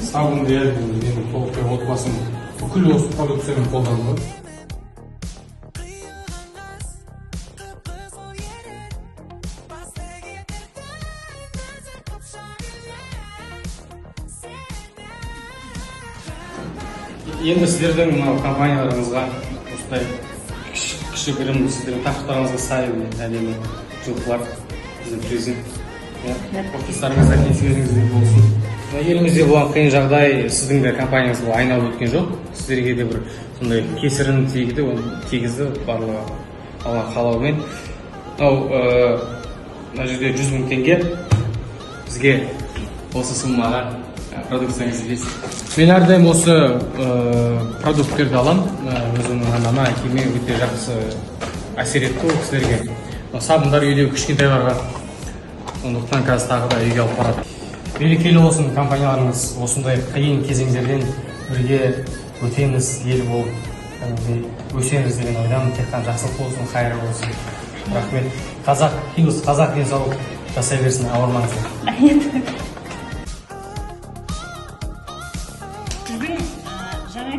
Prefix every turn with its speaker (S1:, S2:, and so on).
S1: Сабын deyер, менің толықтай отбасым бүкіл осы продукцияны қолданды. Енді сіздердің компанияларыңызға осындай кішігірім сіздердің тақырыптарыңызға сай әдемі жылқылар біздің президент. Офистарыңызда кеңселеріңізде болсын. Елімізде болған қиын жағдай сіздің де компанияңызға айналып өткен жоқ. Сіздерге де бір сондай кесірін тигізді барлығы Алла қалауымен. Мына жерде 100 000 теңге бізге осы суммаға продукцияңызды бересіз. Мен әрдайым осы продукттерді алам. Өзімнің анама, әкеме өте жақсы әсер етті ол кісілерге. Сабындар үйде кішкентайларға, сондықтан қазір тағы да үйге алып барады. Берекелі болсын компанияларыңыз, осындай қиын кезеңдерден бірге өтеміз, ел болып өсеміз деген ойдамын. Тек қана жақсылық болсын, қайыр болсын. Рахмет. Қазақ денсаулық жасай берсін, ауырмаңыздар.
S2: Біздің жаңа